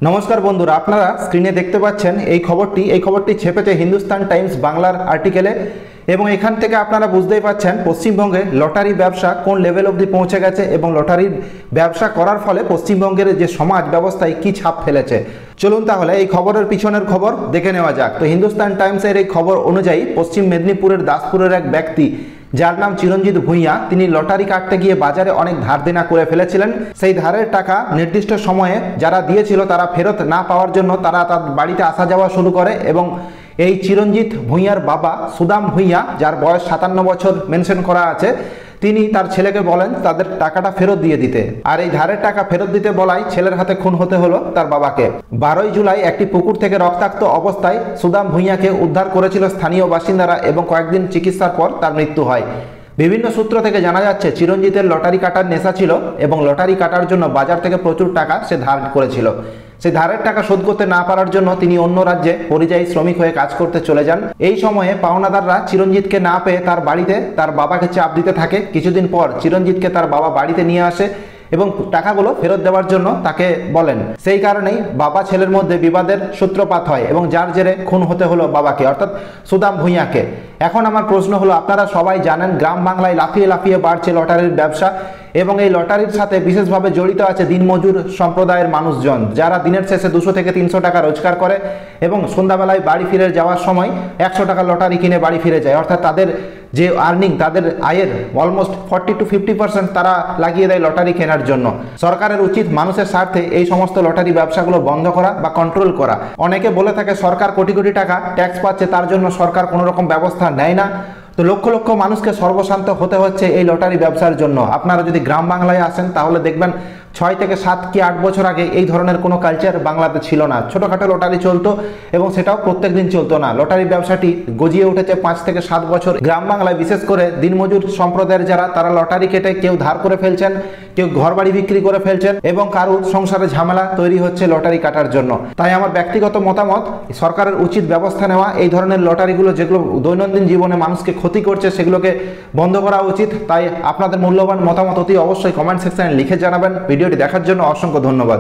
নমস্কার বন্ধুরা, আপনারা স্ক্রিনে দেখতে পাচ্ছেন এই খবরটি ছেপেছে হিন্দুস্তান টাইমস বাংলার আর্টিকেলে। এবং এখান থেকে আপনারা বুঝতেই পাচ্ছেন পশ্চিমবঙ্গে লটারি ব্যবসা কোন লেভেল অবধি পৌঁছে গেছে এবং লটারির ব্যবসা করার ফলে পশ্চিমবঙ্গের যে সমাজ ব্যবস্থায় কী ছাপ ফেলেছে। চলুন তাহলে এই খবরের পিছনের খবর দেখে নেওয়া যাক। তো হিন্দুস্তান টাইমসের এই খবর অনুযায়ী পশ্চিম মেদিনীপুরের দাসপুরের এক ব্যক্তি, যার নাম চিরঞ্জিত ভূঁইয়া, তিনি লটারি কাটতে গিয়ে বাজারে অনেক ধার দেনা করে ফেলেছিলেন। সেই ধারের টাকা নির্দিষ্ট সময়ে যারা দিয়েছিল তারা ফেরত না পাওয়ার জন্য তারা তার বাড়িতে আসা যাওয়া শুরু করে। এবং এই চিরঞ্জিত ভূঁইয়ার বাবা সুদাম ভূঁইয়া, যার বয়স 57 বছর মেনশন করা আছে, তিনি তার ছেলেকে বলেন তাদের টাকাটা ফেরত দিয়ে দিতে। আর এই ধারের টাকা ফেরত দিতে বলায় ছেলের হাতে খুন হতে হলো তার বাবাকে। 12 জুলাই একটি পুকুর থেকে রক্তাক্ত অবস্থায় সুদাম ভূঁইয়াকে উদ্ধার করেছিল স্থানীয় বাসিন্দারা এবং কয়েকদিন চিকিৎসার পর তার মৃত্যু হয়। বিভিন্ন সূত্র থেকে জানা যাচ্ছে চিরঞ্জিতের লটারি কাটার নেশা ছিল এবং লটারি কাটার জন্য বাজার থেকে প্রচুর টাকা সে ধার করেছিল। সেই ধারের টাকা শোধ করতে না পারার জন্য তিনি অন্য রাজ্যে পরিযায়ী শ্রমিক হয়ে কাজ করতে চলে যান। এই সময়ে পাওনাদাররা চিরঞ্জিতকে না পেয়ে তার বাড়িতে তার বাবাকে চাপ দিতে থাকে। কিছুদিন পর চিরঞ্জিতকে তার বাবা বাড়িতে নিয়ে আসে এবং টাকাগুলো ফেরত দেওয়ার জন্য তাকে বলেন। সেই কারণেই বাবা ছেলের মধ্যে বিবাদের সূত্রপাত হয় এবং যার জেরে খুন হতে হলো বাবাকে, অর্থাৎ সুদাম ভূঁইয়াকে। এখন আমার প্রশ্ন হলো, আপনারা সবাই জানেন গ্রাম বাংলায় লাফিয়ে লাফিয়ে বাড়ছে লটারির ব্যবসা এবং এই লটারির সাথে বিশেষভাবে জড়িত আছে দিনমজুর সম্প্রদায়ের মানুষজন, যারা দিনের শেষে 200 থেকে 300 টাকা রোজগার করে এবং সন্ধ্যাবেলায় বাড়ি ফিরে যাওয়ার সময় 100 টাকা লটারি কিনে বাড়ি ফিরে যায়। অর্থাৎ তাদের যে আর্নিং, তাদের আয়ের অলমোস্ট 40 to 50% তারা লাগিয়ে দেয় লটারি কেনার জন্য। সরকারের উচিত মানুষের স্বার্থে এই সমস্ত লটারি ব্যবসাগুলো বন্ধ করা বা কন্ট্রোল করা। অনেকে বলে থাকে সরকার কোটি কোটি টাকা ট্যাক্স পাচ্ছে, তার জন্য সরকার কোনো রকম ব্যবস্থা নেয় না। তো লক্ষ লক্ষ মানুষকে সর্বশান্ত হতে হচ্ছে এই লটারি ব্যবসার জন্য। আপনারা যদি গ্রাম বাংলায় আসেন তাহলে দেখবেন 6 থেকে 7 কি 8 বছর আগে এই ধরনের কোনো কালচার বাংলাতে ছিল না। ছোটোখাটো লটারি চলতো এবং সেটাও প্রত্যেক দিন চলতো না। লটারি ব্যবসাটি গজিয়ে উঠেছে 5 থেকে 7 বছর গ্রাম বাংলায়। বিশেষ করে দিনমজুর সম্প্রদায়ের যারা, তারা লটারি কেটে কেউ ধার করে ফেলছেন, কেউ ঘর বাড়ি বিক্রি করে ফেলছেন এবং কারো সংসারে ঝামেলা তৈরি হচ্ছে লটারি কাটার জন্য। তাই আমার ব্যক্তিগত মতামত, সরকারের উচিত ব্যবস্থা নেওয়া। এই ধরনের লটারিগুলো যেগুলো দৈনন্দিন জীবনে মানুষকে ক্ষতি করছে সেগুলোকে বন্ধ করা উচিত। তাই আপনাদের মূল্যবান মতামত অতি অবশ্যই কমেন্ট সেকশনে লিখে জানাবেন। ভিডিওটি দেখার জন্য অসংখ্য ধন্যবাদ।